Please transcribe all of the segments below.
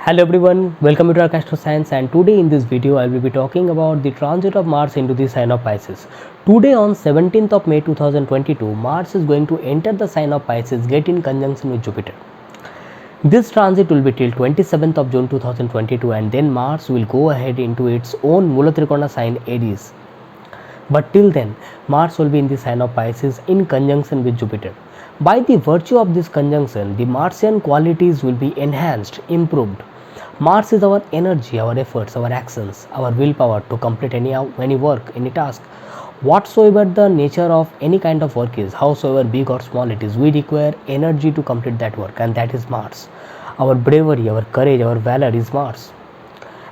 Hello everyone, welcome to Arka Science, and today in this video I will be talking about the transit of Mars into the sign of Pisces. Today on 17th of May 2022, Mars is going to enter the sign of Pisces, get in conjunction with Jupiter. This transit will be till 27th of June 2022, and then Mars will go ahead into its own Mulatrikona sign Aries. But till then, Mars will be in the sign of Pisces in conjunction with Jupiter. By the virtue of this conjunction, the Martian qualities will be enhanced, improved. Mars is our energy, our efforts, our actions, our willpower to complete any work, any task. Whatsoever the nature of any kind of work is, howsoever big or small it is, we require energy to complete that work, and that is Mars. Our bravery, our courage, our valor is Mars.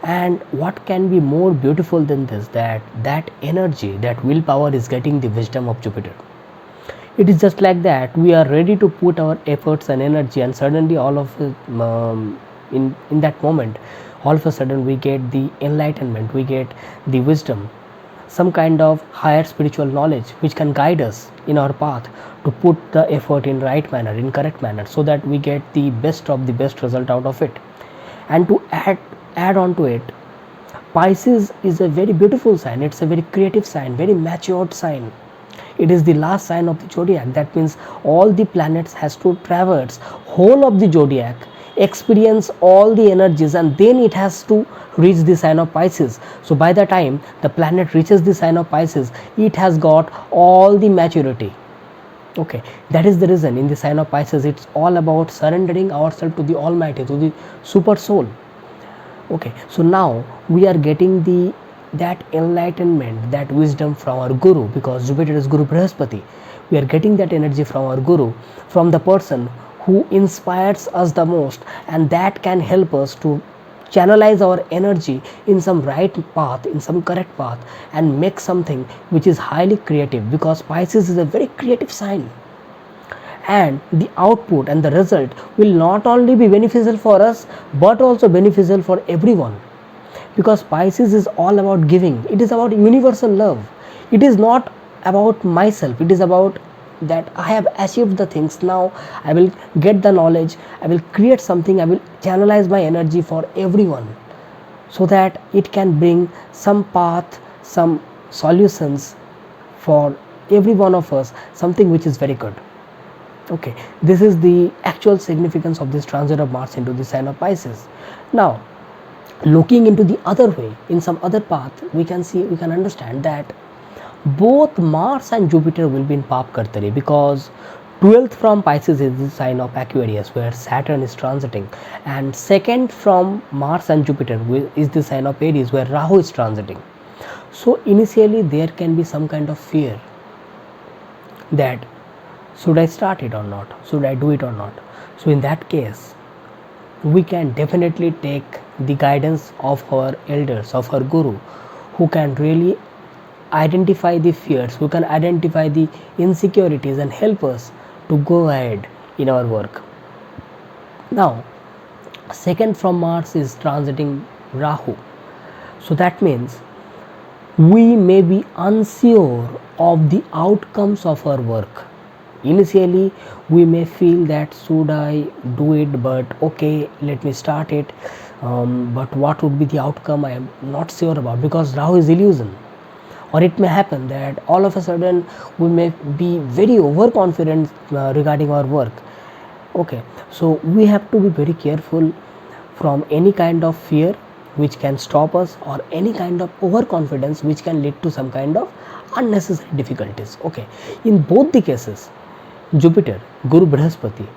And what can be more beautiful than this, that energy, that willpower is getting the wisdom of Jupiter. It is just like that we are ready to put our efforts and energy, and suddenly all of it, in that moment, all of a sudden we get the enlightenment, we get the wisdom, some kind of higher spiritual knowledge which can guide us in our path to put the effort in right manner, in correct manner, so that we get the best of the best result out of it. And to add on to it, Pisces is a very beautiful sign. It's a very creative sign, very matured sign. It is the last sign of the zodiac. That means all the planets has to traverse whole of the zodiac, experience all the energies, and then it has to reach the sign of Pisces. So by the time the planet reaches the sign of Pisces, it has got all the maturity. Okay, that is the reason in the sign of Pisces it's all about surrendering ourselves to the Almighty, to the super soul. Okay, so now we are getting that enlightenment, that wisdom from our Guru, because Jupiter is Guru Brihaspati. We are getting that energy from our Guru, from the person who inspires us the most, and that can help us to channelize our energy in some right path, in some correct path, and make something which is highly creative, because Pisces is a very creative sign. And the output and the result will not only be beneficial for us but also beneficial for everyone, because Pisces is all about giving. It is about universal love. It is not about myself. It is about that I have achieved the things, now I will get the knowledge, I will create something, I will channelize my energy for everyone, so that it can bring some path, some solutions for every one of us, something which is very good. Okay, this is the actual significance of this transit of Mars into the sign of Pisces. Now, looking into the other way, in some other path, we can understand that both Mars and Jupiter will be in Paapkartari, because 12th from Pisces is the sign of Aquarius, where Saturn is transiting, and second from Mars and Jupiter is the sign of Aries, where Rahu is transiting. So initially there can be some kind of fear that should I start it or not, should I do it or not. So in that case, we can definitely take the guidance of our elders, of our Guru, who can really identify the fears, who can identify the insecurities and help us to go ahead in our work. Now, second from Mars is transiting Rahu. So that means we may be unsure of the outcomes of our work. Initially we may feel that should I do it, but okay, let me start it, but what would be the outcome, I am not sure about, because Rahu is illusion. Or it may happen that all of a sudden we may be very overconfident regarding our work. Okay, so we have to be very careful from any kind of fear which can stop us, or any kind of overconfidence which can lead to some kind of unnecessary difficulties. Okay, in both the cases, Jupiter, Guru Brihaspati,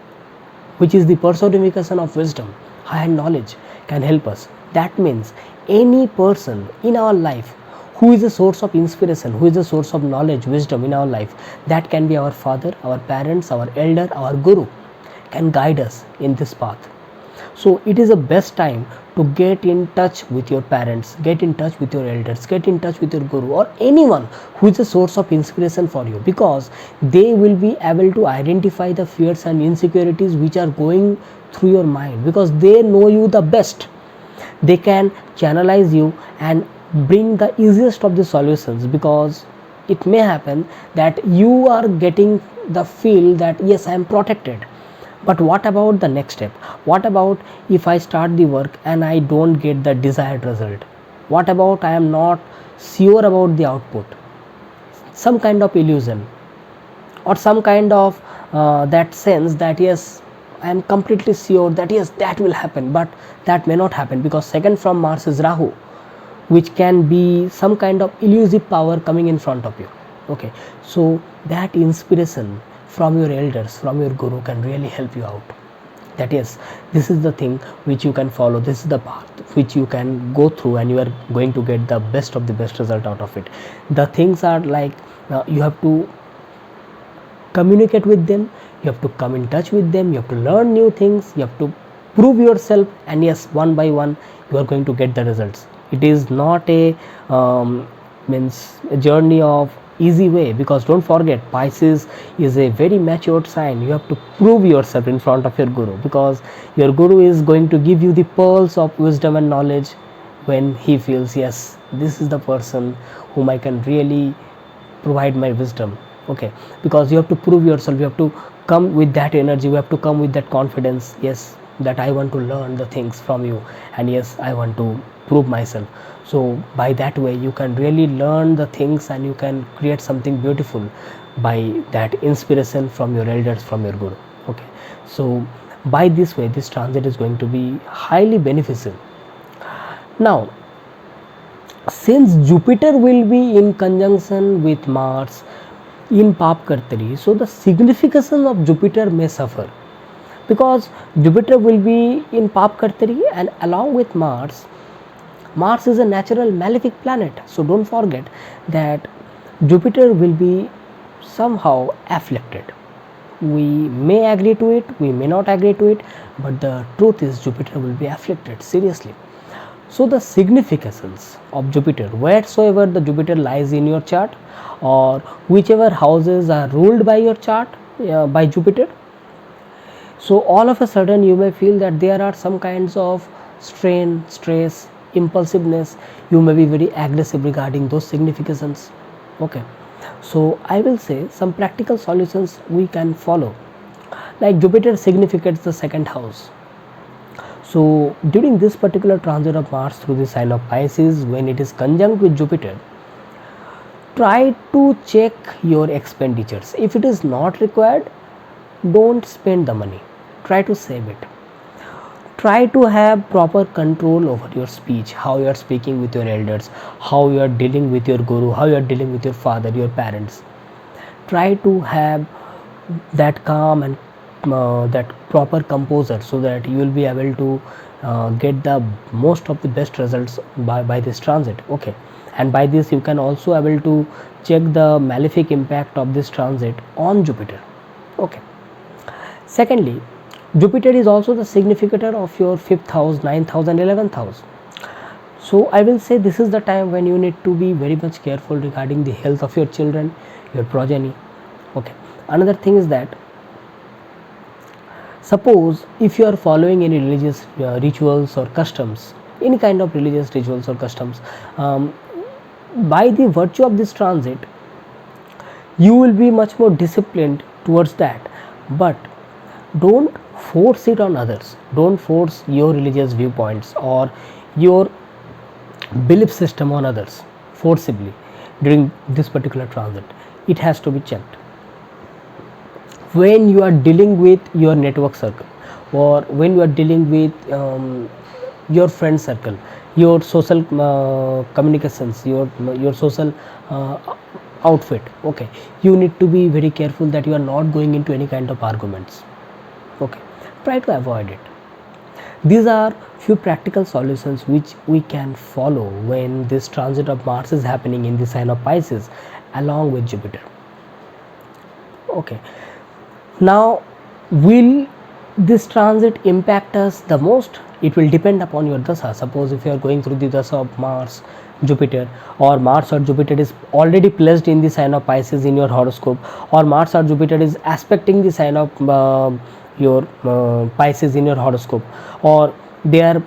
which is the personification of wisdom, higher knowledge, can help us. That means any person in our life who is a source of inspiration, who is a source of knowledge, wisdom in our life, that can be our father, our parents, our elder, our Guru, can guide us in this path. So it is the best time to get in touch with your parents, get in touch with your elders, get in touch with your Guru, or anyone who is a source of inspiration for you, because they will be able to identify the fears and insecurities which are going through your mind, because they know you the best. They can channelize you and bring the easiest of the solutions, because it may happen that you are getting the feel that yes, I am protected, But what about the next step? What about if I start the work and I don't get the desired result? What about I am not sure about the output? Some kind of illusion, or some kind of that sense that yes, I am completely sure that yes, that will happen, but that may not happen, because second from Mars is Rahu, which can be some kind of elusive power coming in front of you. Okay, so that inspiration from your elders, from your guru, can really help you out, that yes, this is the thing which you can follow, this is the path which you can go through, and you are going to get the best of the best result out of it. The things are like, you have to communicate with them, you have to come in touch with them, you have to learn new things, you have to prove yourself, and yes, one by one you are going to get the results. It is not a journey of easy way, because don't forget, Pisces is a very matured sign. You have to prove yourself in front of your guru, because your guru is going to give you the pearls of wisdom and knowledge when he feels yes, this is the person whom I can really provide my wisdom. Okay, because you have to prove yourself, you have to come with that energy, you have to come with that confidence, yes, that I want to learn the things from you, and yes, I want to prove myself. So by that way you can really learn the things, and you can create something beautiful by that inspiration from your elders, from your guru. Okay, so by this way this transit is going to be highly beneficial. Now, since Jupiter will be in conjunction with Mars in Paapkartari, so the significance of Jupiter may suffer, because Jupiter will be in Paapkartari, and along with Mars is a natural malefic planet. So don't forget that Jupiter will be somehow afflicted. We may agree to it, we may not agree to it, but the truth is Jupiter will be afflicted seriously. So the significance of Jupiter, wheresoever the Jupiter lies in your chart, or whichever houses are ruled by your chart by Jupiter, so all of a sudden you may feel that there are some kinds of strain, stress, impulsiveness. You may be very aggressive regarding those significations. Okay, so I will say some practical solutions we can follow. Like Jupiter significates the second house. So during this particular transit of Mars through the sign of Pisces, when it is conjunct with Jupiter, try to check your expenditures. If it is not required, don't spend the money, try to save it. Try to have proper control over your speech, how you are speaking with your elders, how you are dealing with your guru, how you are dealing with your father, your parents. Try to have that calm and that proper composure, so that you will be able to get the most of the best results by this transit. Okay, and by this you can also able to check the malefic impact of this transit on Jupiter. Okay, secondly, Jupiter is also the significator of your 5th house, 9th house and 11th house. So I will say this is the time when you need to be very much careful regarding the health of your children, your progeny. Okay, another thing is that suppose if you are following any religious rituals or customs, any kind of religious rituals or customs, by the virtue of this transit you will be much more disciplined towards that, but don't force it on others. Don't force your religious viewpoints or your belief system on others forcibly during this particular transit. It has to be checked. When you are dealing with your network circle, or when you are dealing with your friend circle, your social communications, your social outfit, okay, you need to be very careful that you are not going into any kind of arguments. Okay, try to avoid it. These are few practical solutions which we can follow when this transit of Mars is happening in the sign of Pisces along with Jupiter. Okay, now will this transit impact us the most? It will depend upon your dasa. Suppose if you are going through the dasa of Mars, Jupiter, or Mars or Jupiter is already placed in the sign of Pisces in your horoscope, or Mars or Jupiter is aspecting the sign of your Pisces in your horoscope, or they are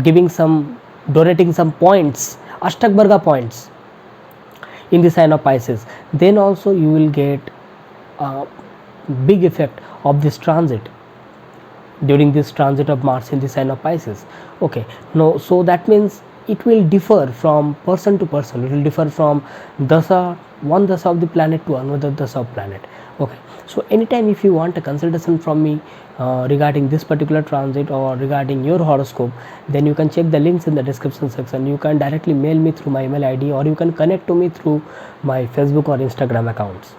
giving some, donating some points, Ashtakvarga points in the sign of Pisces, then also you will get a big effect of this transit. during this transit of Mars in the sign of Pisces. Okay, no, so that means it will differ from person to person. It will differ from one dasa of the planet to another dasa of planet. Okay, so anytime if you want a consultation from me regarding this particular transit or regarding your horoscope, then you can check the links in the description section. You can directly mail me through my email ID, or you can connect to me through my Facebook or Instagram accounts.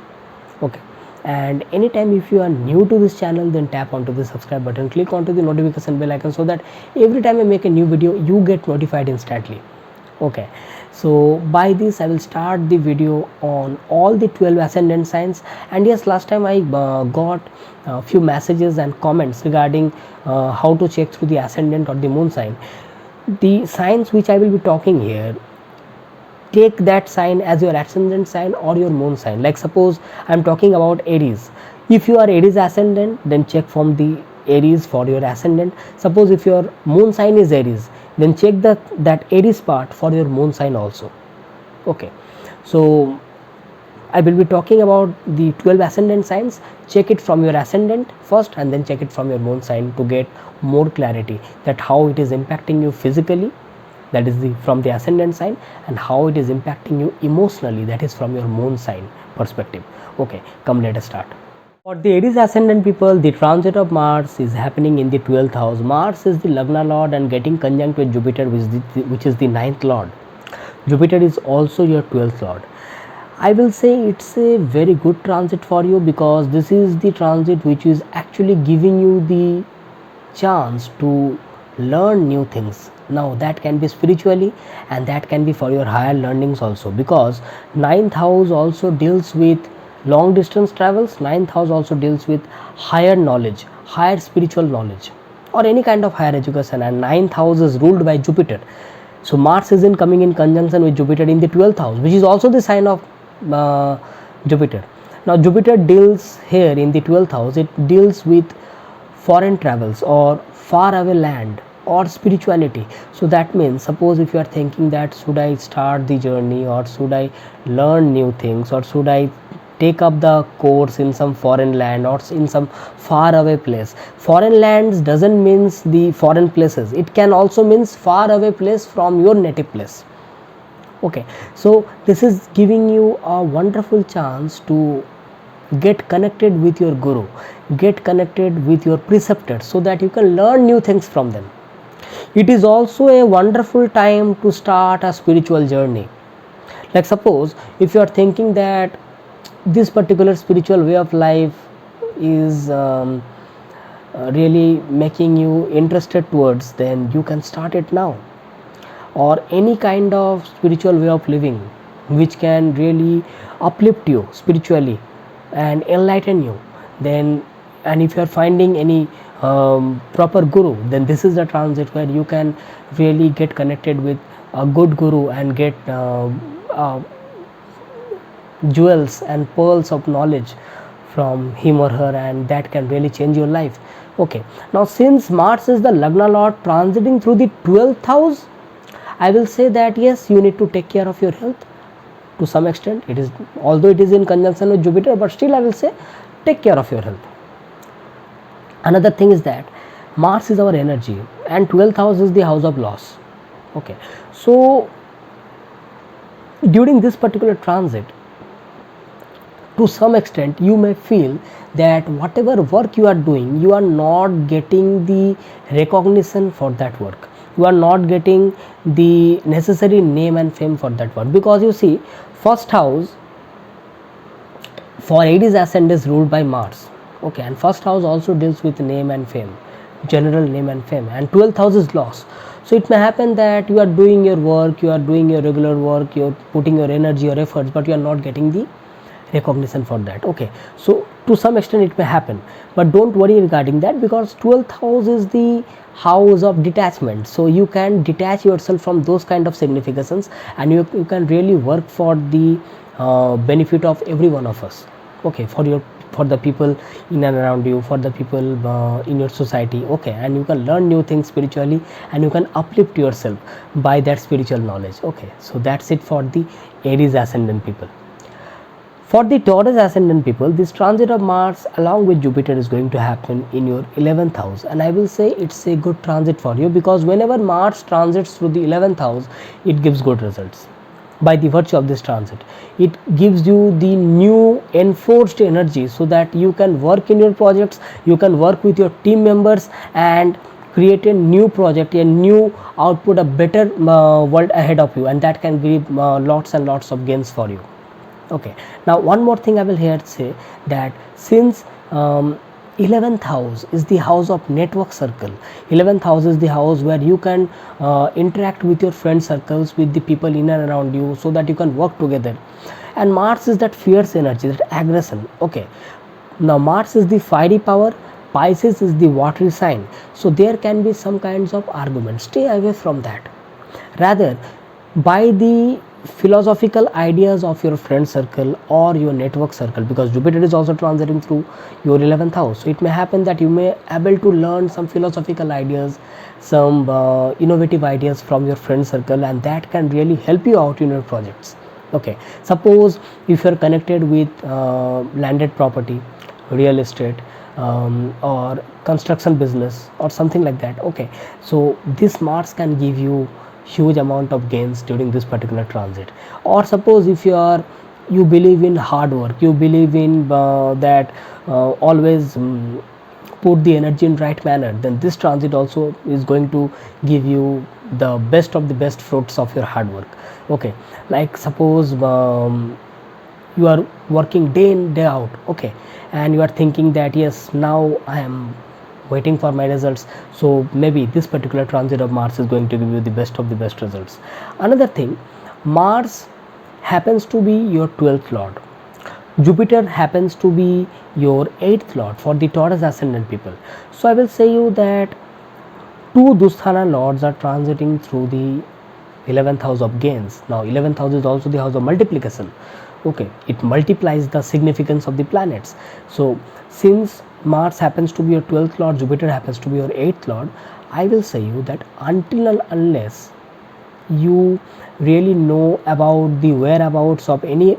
Okay, and anytime if you are new to this channel, then tap onto the subscribe button, click onto the notification bell icon, so that every time I make a new video you get notified instantly. Okay, so by this I will start the video on all the 12 ascendant signs. And yes, last time I got a few messages and comments regarding how to check through the ascendant or the moon sign. The signs which I will be talking here, take that sign as your ascendant sign or your moon sign. Like suppose I am talking about Aries. If you are Aries ascendant, then check from the Aries for your ascendant. Suppose if your moon sign is Aries, then check that Aries part for your moon sign also. Okay, so I will be talking about the 12 ascendant signs. Check it from your ascendant first and then check it from your moon sign to get more clarity that how it is impacting you physically, that is from the ascendant sign, and how it is impacting you emotionally, that is from your moon sign perspective. Okay, come let us start. For the Aries ascendant people, the transit of Mars is happening in the 12th house. Mars is the Lagna lord and getting conjunct with Jupiter, which is the 9th lord. Jupiter is also your 12th lord. I will say it's a very good transit for you, because this is the transit which is actually giving you the chance to learn new things. Now that can be spiritually and that can be for your higher learnings also, because 9th house also deals with long distance travels. 9th house also deals with higher knowledge, higher spiritual knowledge, or any kind of higher education, and 9th house is ruled by Jupiter. So Mars is coming in conjunction with Jupiter in the 12th house, which is also the sign of Jupiter. Now Jupiter deals here in the 12th house, it deals with foreign travels or far away land or spirituality. So that means suppose if you are thinking that should I start the journey, or should I learn new things, or should I take up the course in some foreign land or in some far away place. Foreign lands doesn't means the foreign places, it can also means far away place from your native place. Okay, so this is giving you a wonderful chance to get connected with your guru, get connected with your preceptors, so that you can learn new things from them. It is also a wonderful time to start a spiritual journey. Like suppose if you are thinking that this particular spiritual way of life is really making you interested towards, then you can start it now. Or any kind of spiritual way of living which can really uplift you spiritually and enlighten you, then, and if you are finding any proper guru, then this is the transit where you can really get connected with a good guru and get jewels and pearls of knowledge from him or her, and that can really change your life. Okay, now since Mars is the Lagna lord transiting through the 12th house, I will say that yes, you need to take care of your health to some extent. It is, although it is in conjunction with Jupiter, but still I will say take care of your health. Another thing is that Mars is our energy and 12th house is the house of loss. Okay, so during this particular transit, to some extent you may feel that whatever work you are doing, you are not getting the recognition for that work, you are not getting the necessary name and fame for that work. Because you see, first house for Aries ascendant is ruled by Mars. Okay, and first house also deals with name and fame, general name and fame, and 12th house is loss. So it may happen that you are doing your work, you are doing your regular work, you are putting your energy, your efforts, but you are not getting the recognition for that. Okay, so to some extent it may happen, but don't worry regarding that, because 12th house is the house of detachment. So you can detach yourself from those kind of significations, and you can really work for the benefit of every one of us. Okay, for the people in and around you, for the people in your society. Okay, and you can learn new things spiritually, and you can uplift yourself by that spiritual knowledge. Okay, so that's it for the Aries ascendant people. For the Taurus ascendant people, this transit of Mars along with Jupiter is going to happen in your 11th house, and I will say it's a good transit for you, because whenever Mars transits through the 11th house, it gives good results. By the virtue of this transit, it gives you the new enforced energy, so that you can work in your projects, you can work with your team members and create a new project, a new output, a better world ahead of you, and that can give lots and lots of gains for you. Okay, now one more thing I will here say, that since 11th house is the house of network circle, 11th house is the house where you can interact with your friend circles, with the people in and around you, so that you can work together. And Mars is that fierce energy, that aggression. Okay, now Mars is the fiery power, Pisces is the watery sign, so there can be some kinds of arguments. Stay away from that. Rather, by the philosophical ideas of your friend circle or your network circle, because Jupiter is also transiting through your 11th house, so it may happen that you may able to learn some philosophical ideas, some innovative ideas from your friend circle, and that can really help you out in your projects. Okay, suppose if you are connected with landed property, real estate, or construction business or something like that. Okay, so this Mars can give you huge amount of gains during this particular transit. Or suppose if you believe in hard work, you believe in that always put the energy in right manner, then this transit also is going to give you the best of the best fruits of your hard work. Okay, like suppose you are working day in day out, okay, and you are thinking that yes, now I am waiting for my results, so maybe this particular transit of Mars is going to give you the best of the best results. Another thing, Mars happens to be your 12th lord, Jupiter happens to be your 8th lord for the Taurus ascendant people. So I will say you that two Dusthana lords are transiting through the 11th house of gains. Now 11th house is also the house of multiplication. Okay, it multiplies the significance of the planets. So since Mars happens to be your 12th lord, Jupiter happens to be your 8th lord, I will say you that until and unless you really know about the whereabouts of any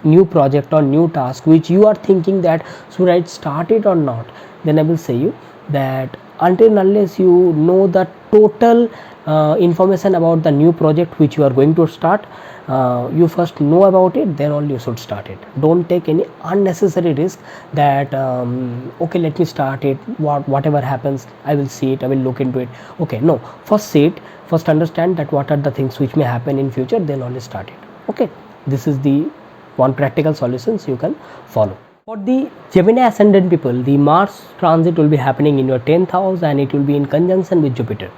new project or new task which you are thinking that should I start it or not, then I will say you that until and unless you know the total information about the new project which you are going to start, you first know about it, then only you should start it. Don't take any unnecessary risk that okay, let me start it, whatever happens I will see it, I will look into it. Okay, no, first see it, first understand that what are the things which may happen in future, then only start it. Okay, this is the one practical solutions you can follow. For the Gemini ascendant people, the Mars transit will be happening in your 10th house and it will be in conjunction with Jupiter.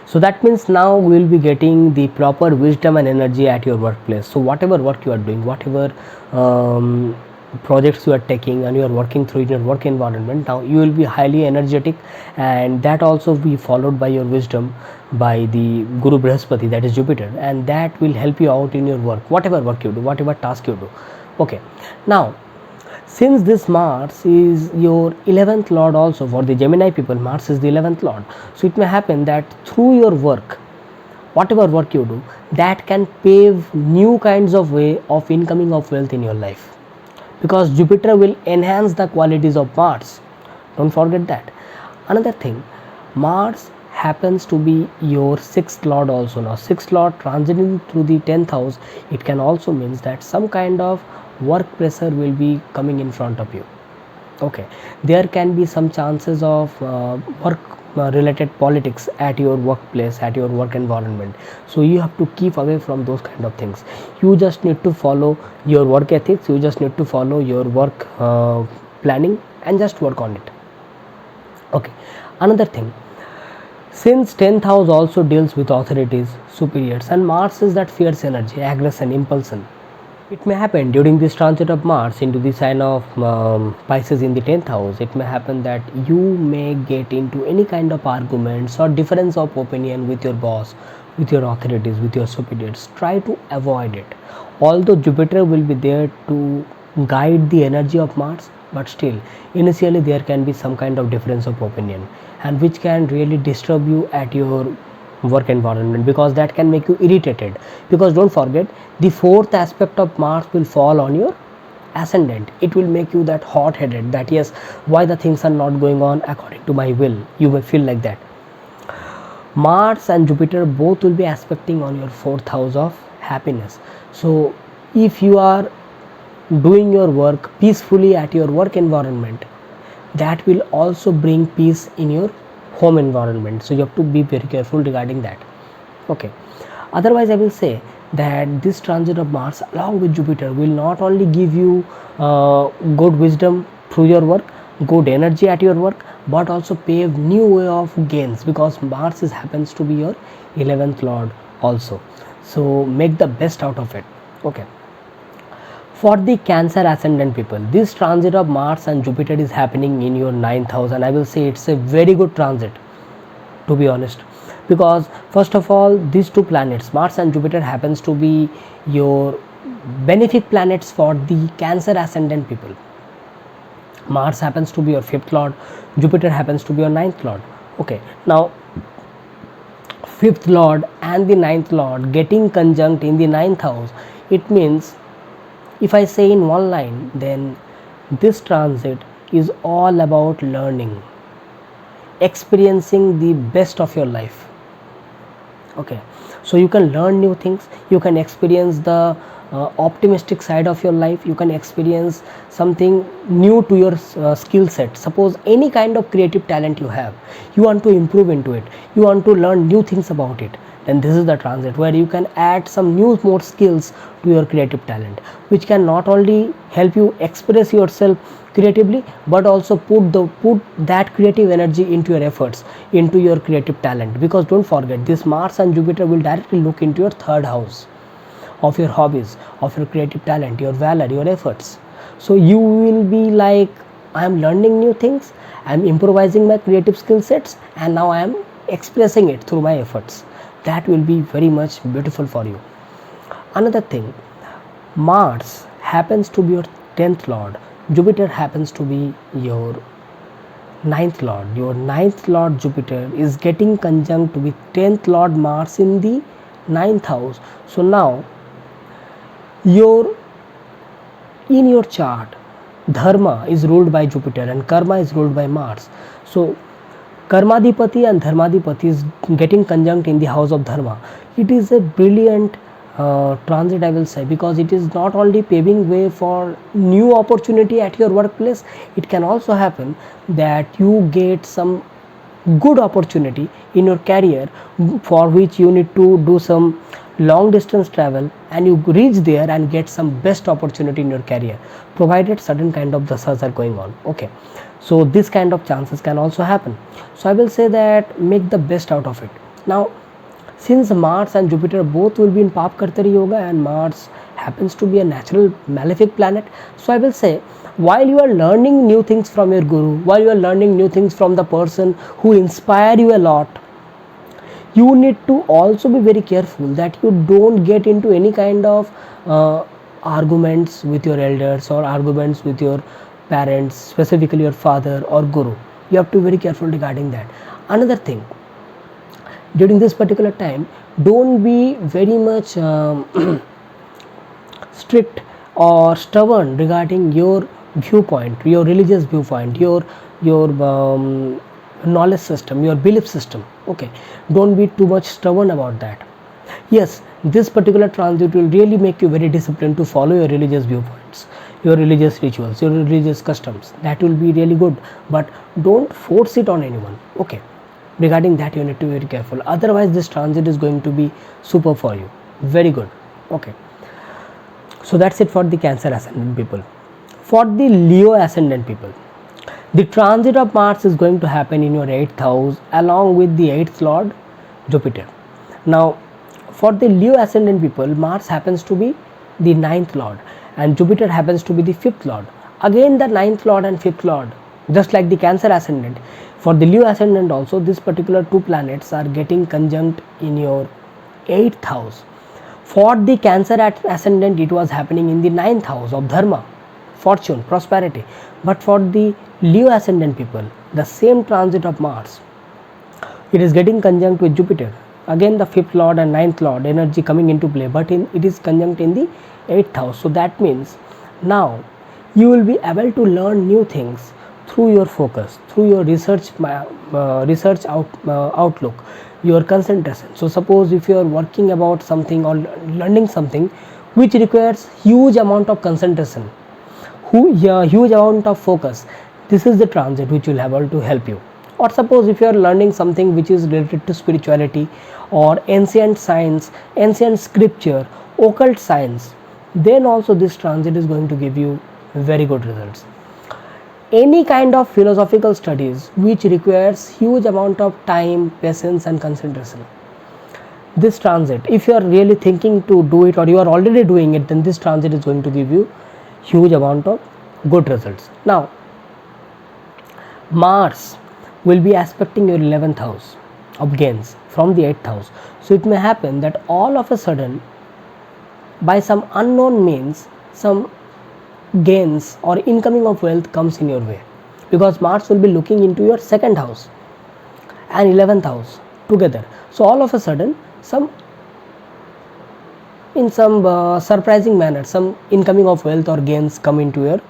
So that means now we will be getting the proper wisdom and energy at your workplace. So whatever work you are doing, whatever projects you are taking and you are working through in your work environment, now you will be highly energetic, and that also be followed by your wisdom by the Guru Brihaspati, that is Jupiter, and that will help you out in your work, whatever work you do, whatever task you do. Okay, now since this Mars is your 11th lord also for the Gemini people, Mars is the 11th lord, so it may happen that through your work, whatever work you do, that can pave new kinds of way of incoming of wealth in your life, because Jupiter will enhance the qualities of Mars. Don't forget that. Another thing, Mars happens to be your 6th lord also. Now 6th lord transiting through the 10th house, it can also means that some kind of work pressure will be coming in front of you. Okay, there can be some chances of work related politics at your workplace, at your work environment, so you have to keep away from those kind of things. You just need to follow your work ethics, you just need to follow your work planning and just work on it. Okay, another thing, since 10th house also deals with authorities, superiors, and Mars is that fierce energy, aggression, impulsion, it may happen during this transit of Mars into the sign of Pisces in the 10th house. It may happen that you may get into any kind of arguments or difference of opinion with your boss, with your authorities, with your superiors. Try to avoid it. Although Jupiter will be there to guide the energy of Mars, but still initially there can be some kind of difference of opinion, and which can really disturb you at your work environment, because that can make you irritated. Because don't forget, the 4th aspect of Mars will fall on your ascendant, it will make you that hot-headed, that yes, why the things are not going on according to my will. You may feel like that. Mars and Jupiter both will be aspecting on your 4th house of happiness. So if you are doing your work peacefully at your work environment, that will also bring peace in your home environment. So you have to be very careful regarding that. Okay. Otherwise, I will say that this transit of Mars along with Jupiter will not only give you good wisdom through your work, good energy at your work, but also pave new way of gains, because Mars happens to be your 11th lord also. So make the best out of it. Okay. For the Cancer ascendant people, this transit of Mars and Jupiter is happening in your 9th house, and I will say it's a very good transit, to be honest, because first of all, these two planets, Mars and Jupiter, happens to be your benefic planets for the Cancer ascendant people. Mars happens to be your 5th lord, Jupiter happens to be your 9th lord. Okay, now 5th lord and the 9th lord getting conjunct in the 9th house, it means, if I say in one line, then this transit is all about learning, experiencing the best of your life. Okay, so you can learn new things, you can experience the optimistic side of your life, you can experience something new to your skill set. Suppose any kind of creative talent you have, you want to improve into it, you want to learn new things about it, then this is the transit where you can add some new more skills to your creative talent, which can not only help you express yourself creatively, but also put that creative energy into your efforts, into your creative talent. Because don't forget, this Mars and Jupiter will directly look into your 3rd house of your hobbies, of your creative talent, your valor, your efforts. So you will be like, I am learning new things, I am improvising my creative skill sets, and now I am expressing it through my efforts. That will be very much beautiful for you. Another thing, Mars happens to be your 10th lord, Jupiter happens to be your 9th lord. Your 9th lord Jupiter is getting conjunct with 10th lord Mars in the 9th house. So now in your chart, dharma is ruled by Jupiter and karma is ruled by Mars. So Karmadipati and Dharmadipati is getting conjunct in the house of dharma. It is a brilliant transit, I will say, because it is not only paving way for new opportunity at your workplace, it can also happen that you get some good opportunity in your career for which you need to do some long distance travel, and you reach there and get some best opportunity in your career, provided certain kind of dasas are going on. Okay, so this kind of chances can also happen. So I will say that make the best out of it. Now since Mars and Jupiter both will be in Paapkartari yoga, and Mars happens to be a natural malefic planet, so I will say, while you are learning new things from your guru, while you are learning new things from the person who inspire you a lot, you need to also be very careful that you don't get into any kind of arguments with your elders or arguments with your parents, specifically your father or guru. You have to be very careful regarding that. Another thing, during this particular time, don't be very much strict or stubborn regarding your viewpoint, your religious viewpoint, your knowledge system, your belief system. Okay, don't be too much stubborn about that. Yes, this particular transit will really make you very disciplined to follow your religious viewpoints, your religious rituals, your religious customs. That will be really good, but don't force it on anyone. Okay, regarding that you need to be very careful, otherwise this transit is going to be super for you, very good. Okay, so that's it for the Cancer ascendant people. For the Leo ascendant people, the transit of Mars is going to happen in your 8th house along with the 8th lord Jupiter. Now for the Leo ascendant people, Mars happens to be the 9th lord and Jupiter happens to be the 5th lord. Again the 9th lord and 5th lord, just like the Cancer ascendant, for the Leo ascendant also, these particular two planets are getting conjunct in your 8th house. For the Cancer ascendant, it was happening in the 9th house of dharma, fortune, prosperity. But for the Leo ascendant people, the same transit of Mars, it is getting conjunct with Jupiter. Again the 5th lord and 9th lord energy coming into play, but it is conjunct in the 8th house. So that means now You will be able to learn new things through your focus, through your outlook, your concentration. So suppose if you are working about something or learning something which requires huge amount of concentration, huge amount of focus, this is the transit which will able to help you. Or suppose if you are learning something which is related to spirituality or ancient science, ancient scripture, occult science, then also this transit is going to give you very good results. Any kind of philosophical studies which requires huge amount of time, patience and concentration, this transit, if you are really thinking to do it or you are already doing it, then this transit is going to give you huge amount of good results. Now Mars will be aspecting your 11th house of gains from the 8th house. So it may happen that all of a sudden, by some unknown means, some gains or incoming of wealth comes in your way, because Mars will be looking into your 2nd house and 11th house together. So all of a sudden, in some surprising manner, some incoming of wealth or gains come into your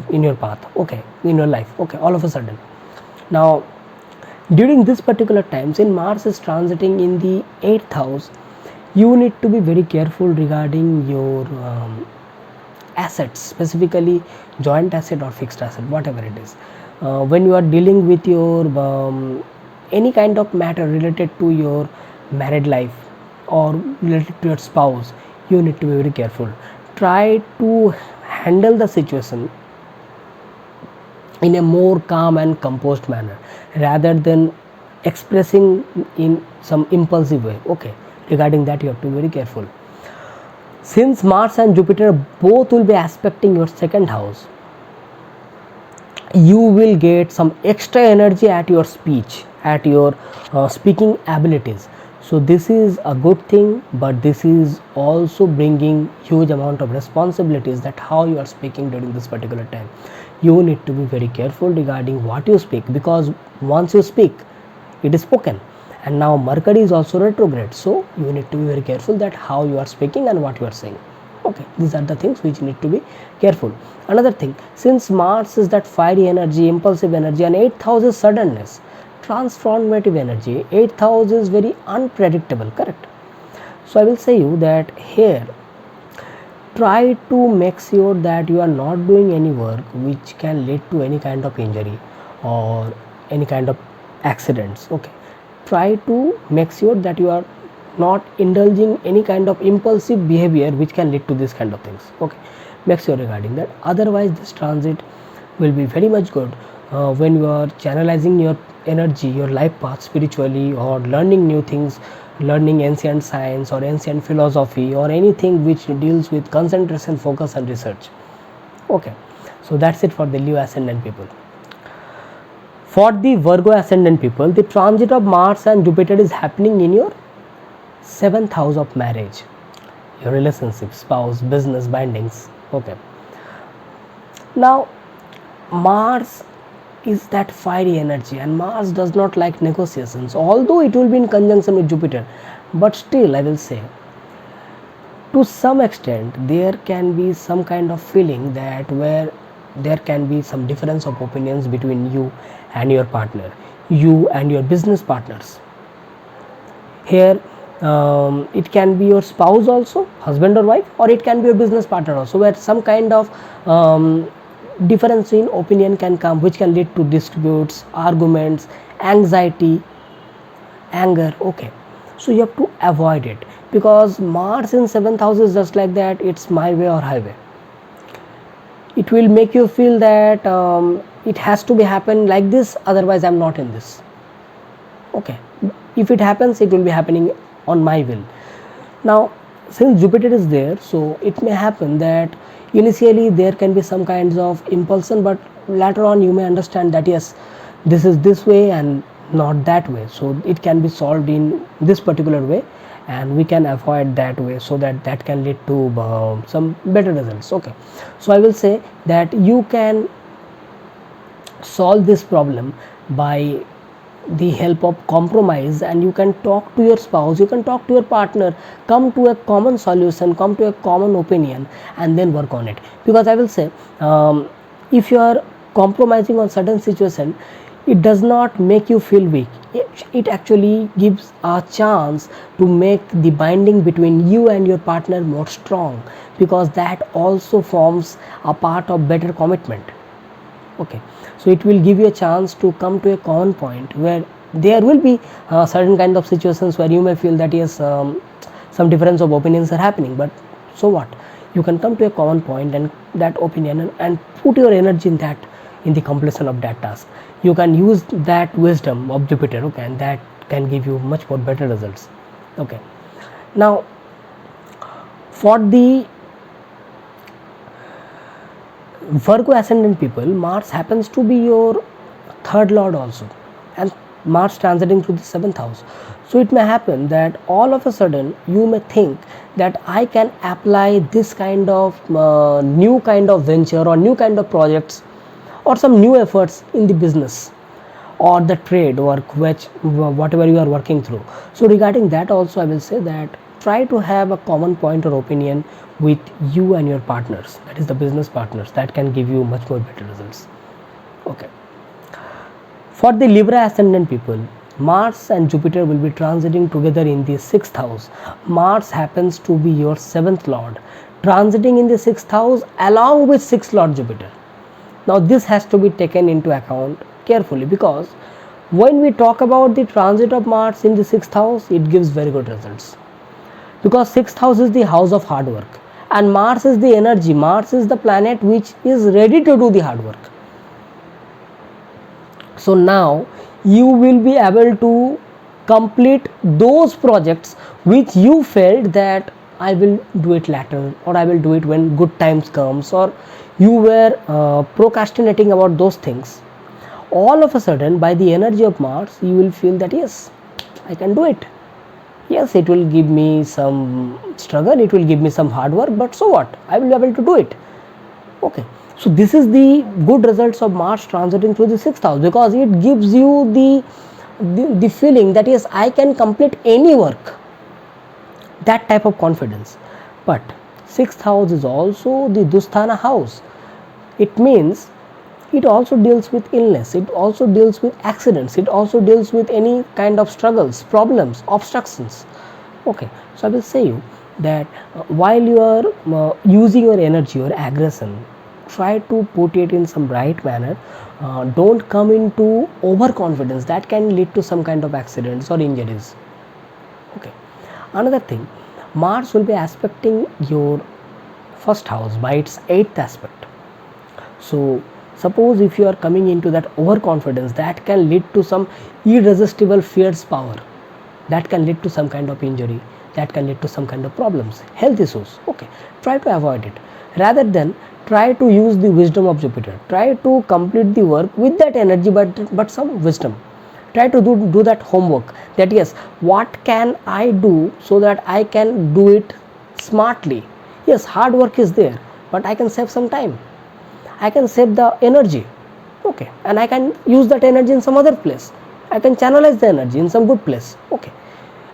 in your path, okay, in your life, okay, all of a sudden. Now during this particular time, since Mars is transiting in the 8th house, you need to be very careful regarding your assets, specifically joint asset or fixed asset, whatever it is. When you are dealing with your any kind of matter related to your married life or related to your spouse, you need to be very careful. Try to handle the situation in a more calm and composed manner rather than expressing in some impulsive way, okay. Regarding that, you have to be very careful. Since Mars and Jupiter both will be aspecting your 2nd house, you will get some extra energy at your speech, at your speaking abilities. So this is a good thing, but this is also bringing huge amount of responsibilities, that how you are speaking during this particular time. You need to be very careful regarding what you speak, because once you speak, it is spoken. And now Mercury is also retrograde, so you need to be very careful that how you are speaking and what you are saying, okay. These are the things which need to be careful. Another thing, since Mars is that fiery energy, impulsive energy, and 8th house is suddenness, transformative energy, 8th house is very unpredictable, correct? So I will say you that here, try to make sure that you are not doing any work which can lead to any kind of injury or any kind of accidents, okay. Try to make sure that you are not indulging any kind of impulsive behavior which can lead to this kind of things, okay. Make sure regarding that. Otherwise this transit will be very much good when you are channelizing your energy, your life path spiritually, or learning new things, learning ancient science or ancient philosophy or anything which deals with concentration, focus and research, okay. So that's it for the Leo ascendant people. For the Virgo ascendant people, the transit of Mars and Jupiter is happening in your 7th house of marriage, your relationship, spouse, business, bindings, okay. Now Mars is that fiery energy, and Mars does not like negotiations, although it will be in conjunction with Jupiter, but still I will say, to some extent there can be some kind of feeling that where there can be some difference of opinions between you and your partner, you and your business partners. Here it can be your spouse also, husband or wife, or it can be your business partner also, where some kind of difference in opinion can come, which can lead to disputes, arguments, anxiety, anger, okay. So you have to avoid it, because Mars in 7th house is just like that, it's my way or highway. It will make you feel that it has to be happen like this, otherwise I'm not in this, okay. If it happens, it will be happening on my will. Now since Jupiter is there, so it may happen that initially there can be some kinds of impulsion, but later on you may understand that yes, this is this way and not that way, so it can be solved in this particular way and we can avoid that way, so that can lead to some better results, okay. So I will say that you can solve this problem by the help of compromise, and you can talk to your spouse, you can talk to your partner, come to a common solution, come to a common opinion, and then work on it. Because I will say, if you are compromising on certain situation, it does not make you feel weak. It actually gives a chance to make the binding between you and your partner more strong, because that also forms a part of better commitment. Okay, so it will give you a chance to come to a common point where there will be certain kind of situations where you may feel that yes, some difference of opinions are happening, but so what, you can come to a common point and that opinion, and put your energy in that, in the completion of that task. You can use that wisdom of Jupiter, okay, and that can give you much more better results. Okay, now for the Virgo ascendant people, Mars happens to be your third lord also, and Mars transiting through the 7th house. So it may happen that all of a sudden you may think that I can apply this kind of new kind of venture or new kind of projects or some new efforts in the business or the trade work, which whatever you are working through. So regarding that also, I will say that try to have a common point or opinion with you and your partners, that is the business partners. That can give you much more better results. Okay, for the Libra ascendant people, Mars and Jupiter will be transiting together in the 6th house. Mars happens to be your 7th lord, transiting in the 6th house along with 6th lord Jupiter. Now this has to be taken into account carefully, because when we talk about the transit of Mars in the 6th house, it gives very good results, because 6th house is the house of hard work, and Mars is the energy, Mars is the planet which is ready to do the hard work. So now you will be able to complete those projects which you felt that I will do it later, or I will do it when good times comes, or you were procrastinating about those things. All of a sudden, by the energy of Mars, you will feel that yes, I can do it. Yes, it will give me some struggle, it will give me some hard work, but so what, I will be able to do it. Okay, so this is the good results of Mars transiting through the 6th house, because it gives you the feeling that yes, I can complete any work, that type of confidence. But 6th house is also the Dusthana house. It means it also deals with illness, it also deals with accidents, it also deals with any kind of struggles, problems, obstructions. Okay, so I will say you that while you are using your energy or aggression, try to put it in some right manner. Don't come into overconfidence, that can lead to some kind of accidents or injuries. Okay, another thing, Mars will be aspecting your 1st house by its 8th aspect. So suppose if you are coming into that overconfidence, that can lead to some irresistible fierce power, that can lead to some kind of injury, that can lead to some kind of problems, health issues. Okay, try to avoid it. Rather than try to use the wisdom of Jupiter, try to complete the work with that energy, but some wisdom. Try to do that homework, that yes, what can I do so that I can do it smartly. Yes, hard work is there, but I can save some time, I can save the energy. Okay, and I can use that energy in some other place, I can channelize the energy in some good place. Okay,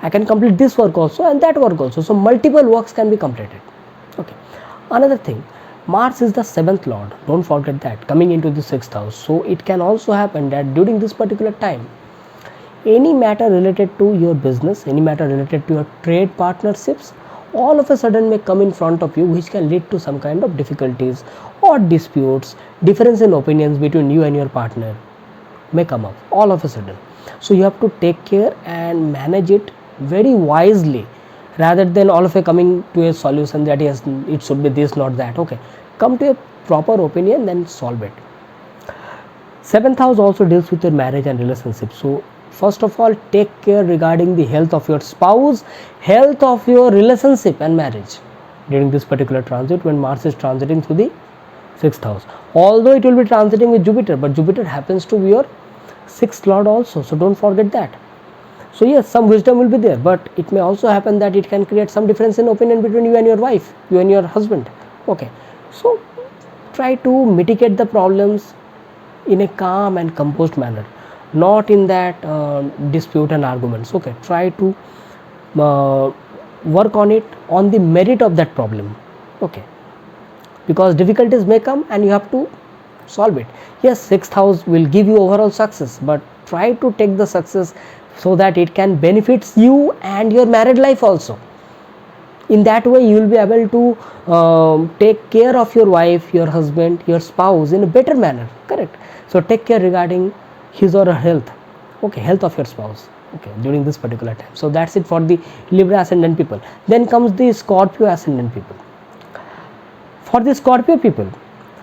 I can complete this work also and that work also, so multiple works can be completed. Okay, another thing, Mars is the 7th lord, don't forget that, coming into the 6th house. So it can also happen that during this particular time, any matter related to your business, any matter related to your trade partnerships, all of a sudden may come in front of you, which can lead to some kind of difficulties or disputes, difference in opinions between you and your partner may come up all of a sudden. So you have to take care and manage it very wisely, rather than all of a coming to a solution that yes, it should be this, not that. Okay, come to a proper opinion, then solve it. 7th house also deals with your marriage and relationships. So first of all, take care regarding the health of your spouse, health of your relationship and marriage during this particular transit, when Mars is transiting through the 6th house. Although it will be transiting with Jupiter, but Jupiter happens to be your 6th lord also, so don't forget that. So yes, some wisdom will be there, but it may also happen that it can create some difference in opinion between you and your wife, you and your husband. Okay, so try to mitigate the problems in a calm and composed manner. not in that dispute and arguments. Okay, try to work on it on the merit of that problem. Okay, because difficulties may come and you have to solve it. Yes, sixth house will give you overall success, but try to take the success so that it can benefits you and your married life also. In that way you will be able to take care of your wife, your husband, your spouse in a better manner. Correct. So take care regarding his or her health. Okay, health of your spouse, okay, during this particular time. So that's it for the Libra ascendant people. Then comes the Scorpio ascendant people. For the Scorpio people,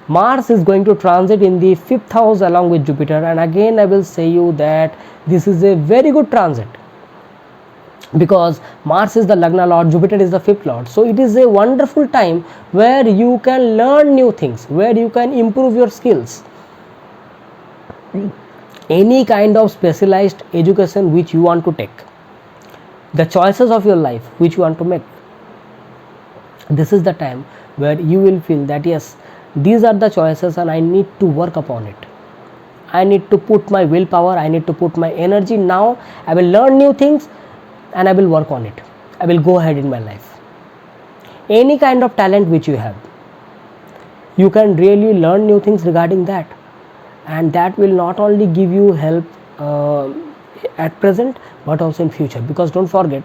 Mars is going to transit in the 5th house along with Jupiter, and again I will say you that this is a very good transit, because Mars is the Lagna lord, Jupiter is the 5th lord. So it is a wonderful time where you can learn new things, where you can improve your skills, any kind of specialized education which you want to take, the choices of your life which you want to make. This is the time where you will feel that yes, these are the choices and I need to work upon it. I need to put my willpower, I need to put my energy. Now I will learn new things and I will work on it. I will go ahead in my life. Any kind of talent which you have, you can really learn new things regarding that, and that will not only give you help at present but also in future. Because don't forget,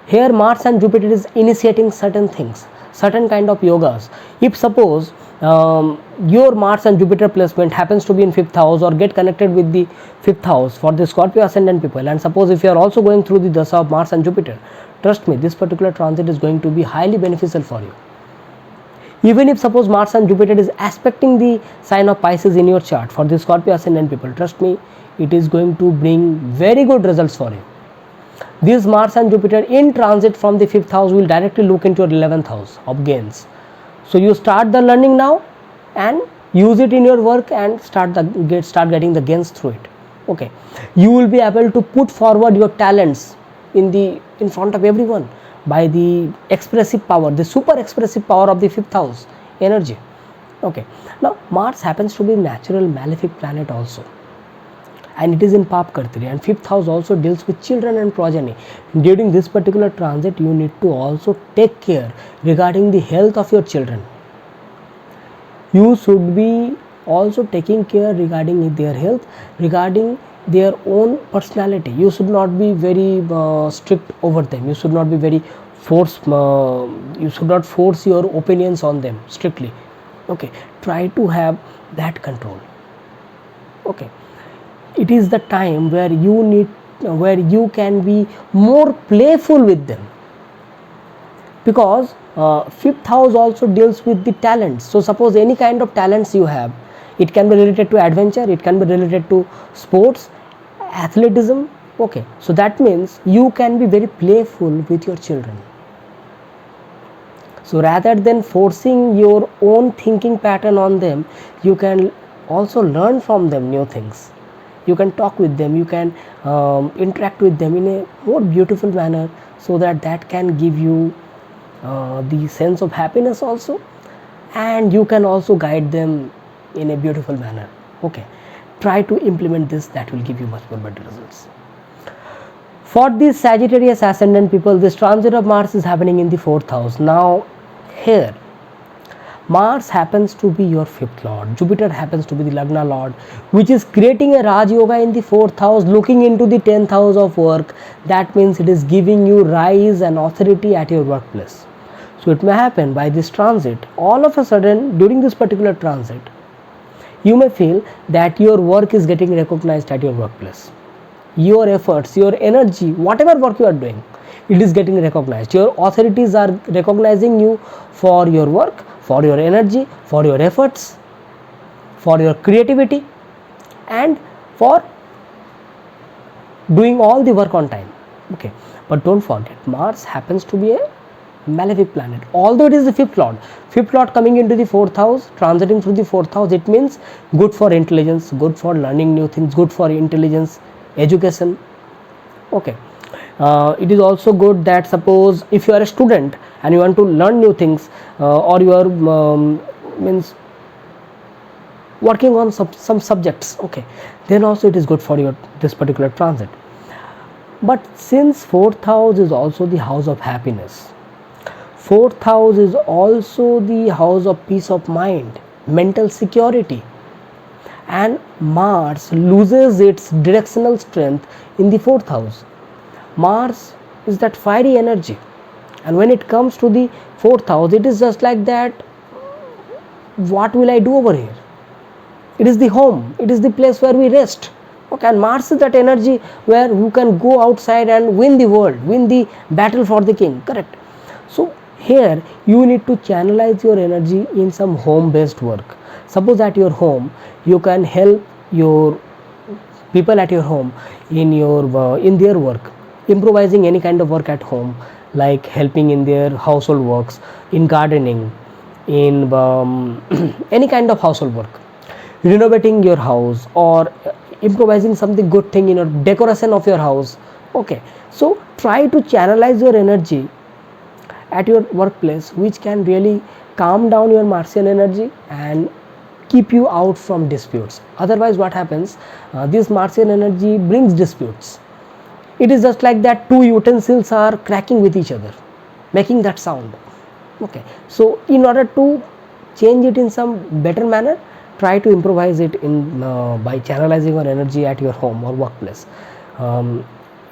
here Mars and Jupiter is initiating certain things, certain kind of yogas. If suppose your Mars and Jupiter placement happens to be in 5th house or get connected with the 5th house for the Scorpio ascendant people, and suppose if you are also going through the dasa of Mars and Jupiter, trust me, this particular transit is going to be highly beneficial for you. Even if suppose Mars and Jupiter is aspecting the sign of Pisces in your chart for the Scorpio ascendant people, trust me, it is going to bring very good results for you. This Mars and Jupiter in transit from the 5th house will directly look into your 11th house of gains. So you start the learning now and use it in your work and start getting the gains through it. Okay, you will be able to put forward your talents in front of everyone by the expressive power, the super expressive power of the 5th house energy. Okay, now Mars happens to be natural malefic planet also, and it is in Paapkartari, and 5th house also deals with children and progeny. During this particular transit, you need to also take care regarding the health of your children. You should be also taking care regarding their health, regarding their own personality. You should not be very strict over them. You should not be very you should not force your opinions on them strictly. Okay, try to have that control. Okay, it is the time where you can be more playful with them, because 5th house also deals with the talents. So suppose any kind of talents you have, it can be related to adventure, it can be related to sports, athleticism. Okay, so that means you can be very playful with your children. So rather than forcing your own thinking pattern on them, you can also learn from them new things. You can talk with them, you can interact with them in a more beautiful manner, so that can give you the sense of happiness also, and you can also guide them in a beautiful manner. Okay, try to implement this, that will give you much more better results. For the Sagittarius ascendant people, this transit of Mars is happening in the 4th house. Now here Mars happens to be your 5th lord, Jupiter happens to be the Lagna lord, which is creating a Raj Yoga in the 4th house, looking into the 10th house of work. That means it is giving you rise and authority at your workplace. So it may happen by this transit, all of a sudden during this particular transit, you may feel that your work is getting recognized at your workplace. Your efforts, your energy, whatever work you are doing, it is getting recognized. Your authorities are recognizing you for your work, for your energy, for your efforts, for your creativity, and for doing all the work on time. Okay, but don't forget, Mars happens to be a malefic planet. Although it is the 5th lord coming into the 4th house, transiting through the 4th house, it means good for intelligence, good for learning new things, good for intelligence, education. Okay, it is also good that suppose if you are a student and you want to learn new things, or you are working on some subjects, okay, then also it is good for your this particular transit. But since 4th house is also the house of happiness, 4th house is also the house of peace of mind, mental security, and Mars loses its directional strength in the 4th house. Mars is that fiery energy, and when it comes to the 4th house, it is just like that, what will I do over here? It is the home, it is the place where we rest, okay, and Mars is that energy where you can go outside and win the world, win the battle for the king, correct? So here you need to channelize your energy in some home based work. Suppose at your home you can help your people at your home in your in their work, improvising any kind of work at home, like helping in their household works, in gardening, in any kind of household work, renovating your house, or improvising something good thing in your decoration of your house, okay. So try to channelize your energy at your workplace, which can really calm down your Martian energy and keep you out from disputes. Otherwise what happens, this Martian energy brings disputes. It is just like that two utensils are cracking with each other, making that sound, okay. So in order to change it in some better manner, try to improvise it in by channelizing your energy at your home or workplace.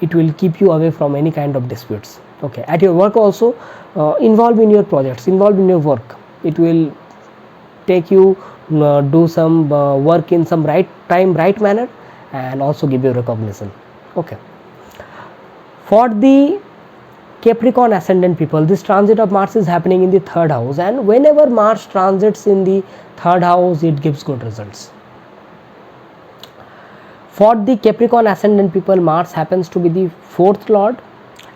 It will keep you away from any kind of disputes, okay. At your work also, involve in your projects, involve in your work. It will take you do some work in some right time, right manner, and also give you recognition, okay. For the Capricorn ascendant people, this transit of Mars is happening in the 3rd house, and whenever Mars transits in the 3rd house, it gives good results. For the Capricorn ascendant people, Mars happens to be the 4th lord,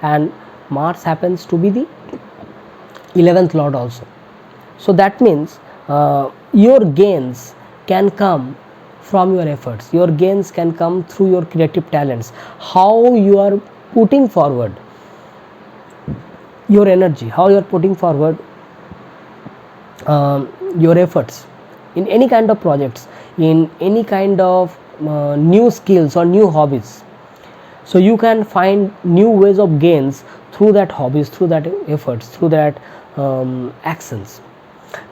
and Mars happens to be the 11th lord also. So that means your gains can come from your efforts, your gains can come through your creative talents, how you are putting forward your energy, how you are putting forward your efforts in any kind of projects, in any kind of new skills or new hobbies. So you can find new ways of gains through that hobbies, through that efforts, through that actions.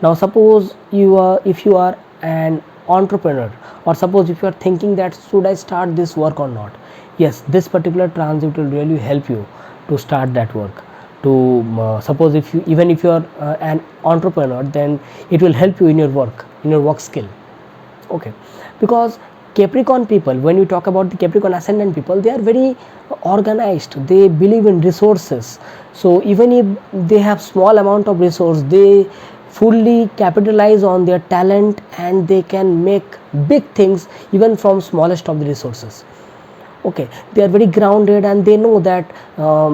Now suppose if you are an entrepreneur, or suppose if you are thinking that should I start this work or not, yes, this particular transit will really help you to start that work. To suppose if you are an entrepreneur, then it will help you in your work skill, okay. Because Capricorn people, when you talk about the Capricorn ascendant people, they are very organized, they believe in resources. So even if they have small amount of resource, they fully capitalize on their talent, and they can make big things even from smallest of the resources, okay. They are very grounded, and they know that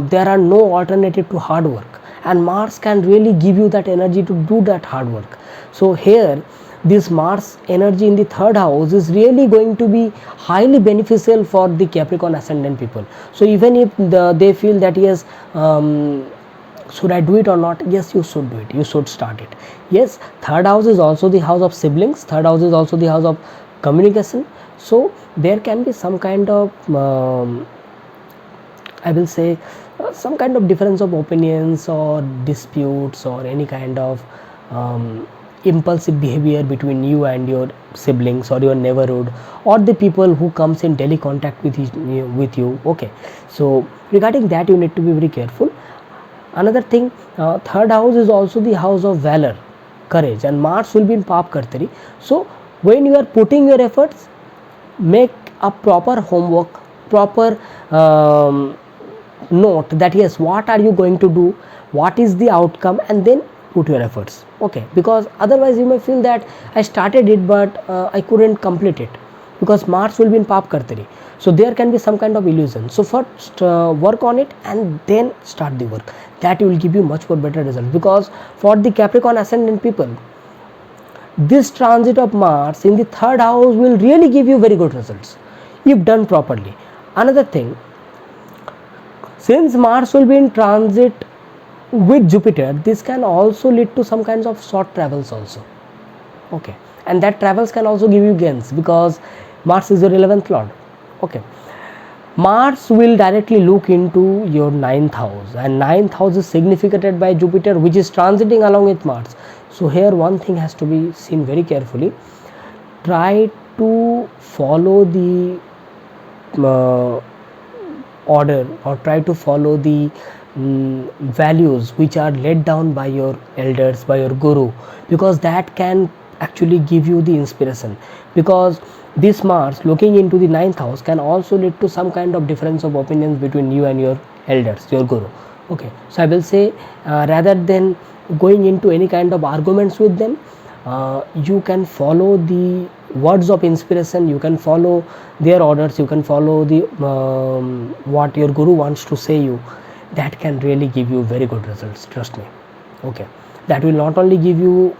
there are no alternative to hard work, and Mars can really give you that energy to do that hard work. So here this Mars energy in the 3rd house is really going to be highly beneficial for the Capricorn ascendant people. So even if they feel that yes, should I do it or not, yes, you should do it, you should start it. Yes, 3rd house is also the house of siblings, 3rd house is also the house of communication. So there can be some kind of I will say some kind of difference of opinions or disputes, or any kind of impulsive behavior between you and your siblings, or your neighborhood, or the people who comes in daily contact with you, okay. So regarding that, you need to be very careful. Another thing, 3rd house is also the house of valor, courage, and Mars will be in Paapkartari. So when you are putting your efforts, make a proper homework, proper note that yes, what are you going to do, what is the outcome, and then put your efforts, okay. Because otherwise you may feel that I started it but I couldn't complete it, because Mars will be in Paapkartari. So there can be some kind of illusion. So first work on it and then start the work. That will give you much more better results. Because for the Capricorn ascendant people, this transit of Mars in the 3rd house will really give you very good results if done properly. Another thing, since Mars will be in transit with Jupiter, this can also lead to some kinds of short travels also, okay. and that travels can also give you gains because Mars is your 11th lord. Okay, Mars will directly look into your 9th house, and 9th house is significated by Jupiter, which is transiting along with Mars. So here one thing has to be seen very carefully. Try to follow the order, or try to follow the values which are laid down by your elders, by your guru, because that can actually give you the inspiration. Because this Mars looking into the 9th house can also lead to some kind of difference of opinions between you and your elders, your guru. Okay, so I will say rather than going into any kind of arguments with them, you can follow the words of inspiration, you can follow their orders, you can follow the what your guru wants to say you. That can really give you very good results, trust me. Okay, that will not only give you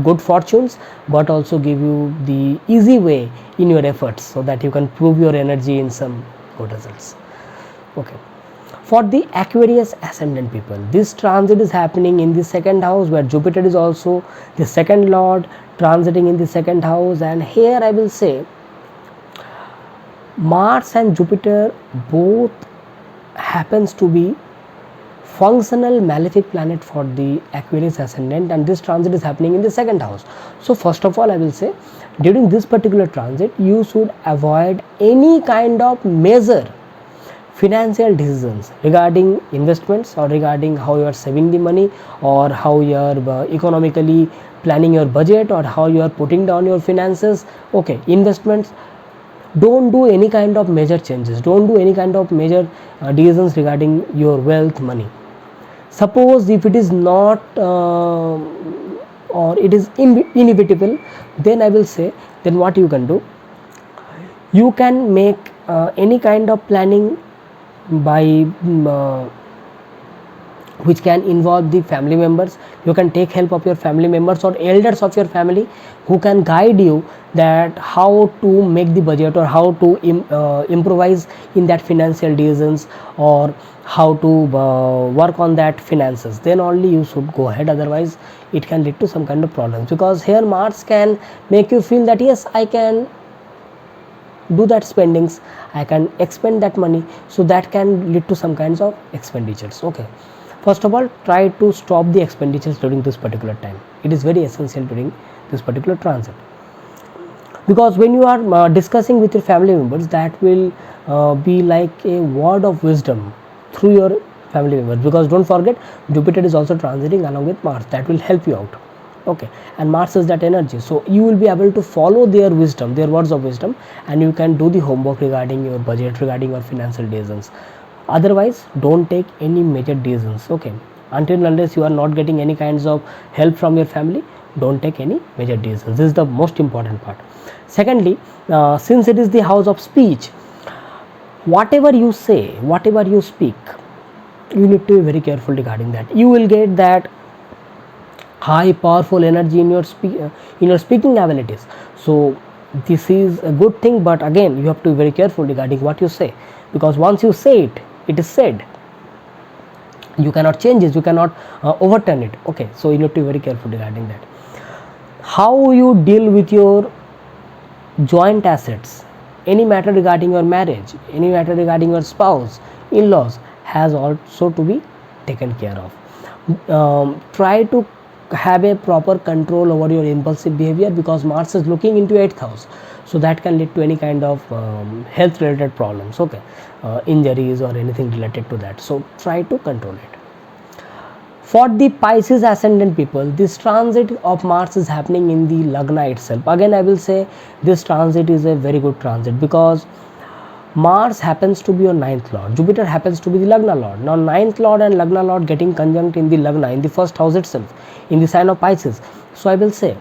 good fortunes, but also give you the easy way in your efforts, so that you can prove your energy in some good results. Okay, for the Aquarius ascendant people, this transit is happening in the 2nd house, where Jupiter is also the 2nd lord, transiting in the 2nd house. And here I will say Mars and Jupiter both happens to be functional malefic planet for the Aquarius ascendant, and this transit is happening in the 2nd house. So first of all, I will say during this particular transit you should avoid any kind of major financial decisions regarding investments, or regarding how you are saving the money, or how you are economically planning your budget, or how you are putting down your finances. Okay, investments, don't do any kind of major changes, don't do any kind of major decisions regarding your wealth, money. Suppose if it is not or it is inevitable, then I will say, then what you can do, you can make any kind of planning by which can involve the family members. You can take help of your family members or elders of your family, who can guide you that how to make the budget, or how to improvise in that financial decisions, or how to work on that finances. Then only you should go ahead, otherwise it can lead to some kind of problems. Because here Mars can make you feel that yes, I can do that spendings, I can expend that money, so that can lead to some kinds of expenditures. Okay, first of all, try to stop the expenditures during this particular time. It is very essential during this particular transit, because when you are discussing with your family members, that will be like a word of wisdom through your family members. Because don't forget, Jupiter is also transiting along with Mars, that will help you out. Okay, and Mars is that energy, so you will be able to follow their wisdom, their words of wisdom, and you can do the homework regarding your budget, regarding your financial decisions. Otherwise, don't take any major decisions. Okay, until unless you are not getting any kinds of help from your family, don't take any major decisions. This is the most important part. Secondly, since it is the house of speech, whatever you say, whatever you speak, you need to be very careful regarding that. You will get that high powerful energy in your speaking abilities. So this is a good thing, but again you have to be very careful regarding what you say, because once you say it, it is said. You cannot change it, you cannot overturn it. Okay, so you need to be very careful regarding that. How you deal with your joint assets, any matter regarding your marriage, any matter regarding your spouse, in-laws, has also to be taken care of. Try to have a proper control over your impulsive behavior, because Mars is looking into 8th house, so that can lead to any kind of health related problems. Okay, injuries or anything related to that, so try to control it. For the Pisces ascendant people, this transit of Mars is happening in the Lagna itself. Again I will say this transit is a very good transit, because Mars happens to be your 9th lord, Jupiter happens to be the Lagna lord. Now 9th lord and Lagna lord getting conjunct in the Lagna, in the 1st house itself, in the sign of Pisces. So I will say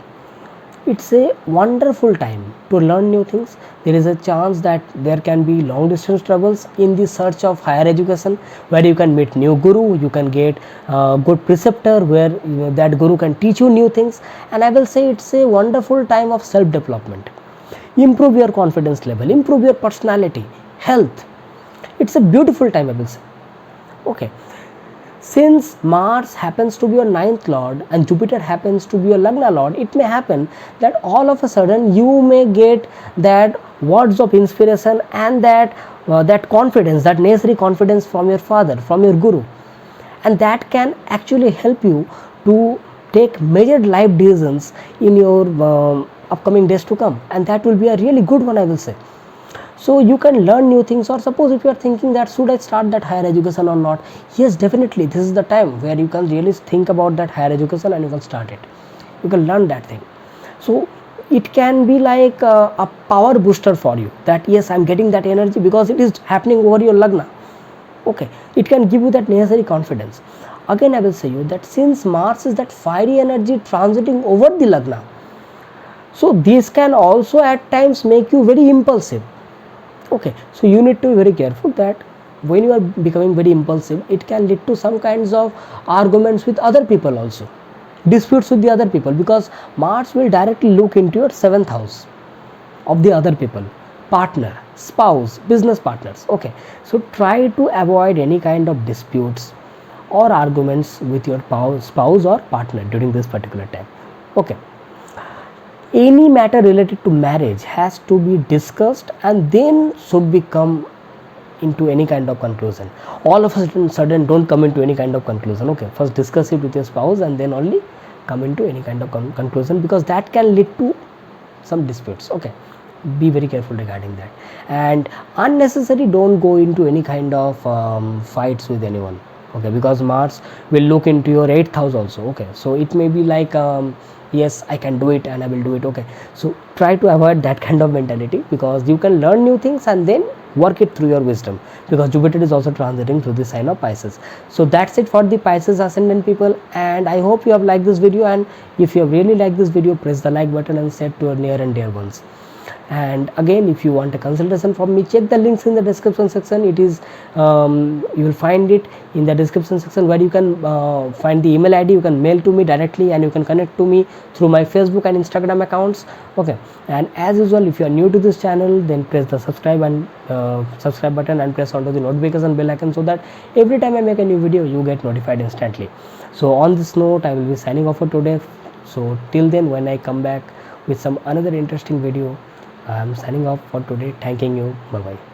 it's a wonderful time to learn new things. There is a chance that there can be long distance travels in the search of higher education, where you can meet new guru, you can get good preceptor, where that guru can teach you new things. And I will say it's a wonderful time of self development. Improve your confidence level, improve your personality, health. It's a beautiful time, I will say. Okay, Since Mars happens to be your ninth lord and Jupiter happens to be your Lagna lord, it may happen that all of a sudden you may get that words of inspiration and that confidence, that necessary confidence from your father, from your guru, and that can actually help you to take major life decisions in your upcoming days to come, and that will be a really good one, I will say. So you can learn new things, or suppose if you are thinking that should I start that higher education or not, yes, definitely this is the time where you can really think about that higher education and you can start it. You can learn that thing. So it can be like a power booster for you, that yes, I'm getting that energy because it is happening over your Lagna. Okay, it can give you that necessary confidence. Again, I will say you that since Mars is that fiery energy transiting over the Lagna, so this can also at times make you very impulsive. Okay, so you need to be very careful that when you are becoming very impulsive, it can lead to some kinds of arguments with other people also, disputes with the other people, because Mars will directly look into your 7th house of the other people, partner, spouse, business partners. Okay, so try to avoid any kind of disputes or arguments with your spouse or partner during this particular time. Okay, any matter related to marriage has to be discussed and then should become into any kind of conclusion. All of a sudden don't come into any kind of conclusion. Okay, first discuss it with your spouse and then only come into any kind of conclusion, because that can lead to some disputes. Okay, be very careful regarding that, and unnecessary don't go into any kind of fights with anyone. Okay, because Mars will look into your 8th house also. Okay, so it may be like yes, I can do it and I will do it. Okay, so try to avoid that kind of mentality, because you can learn new things and then work it through your wisdom, because Jupiter is also transiting through the sign of Pisces. So that's it for the Pisces ascendant people, and I hope you have liked this video, and if you have really liked this video, press the like button and share to your near and dear ones. And again, if you want a consultation from me, check the links in the description section. It is you will find it in the description section, where you can find the email ID. You can mail to me directly, and you can connect to me through my Facebook and Instagram accounts. Okay, and as usual, if you are new to this channel, then press the subscribe button and press onto the notification bell icon, so that every time I make a new video, you get notified instantly. So on this note, I will be signing off for today. So till then, when I come back with some another interesting video, I am signing off for today. Thanking you. Bye bye.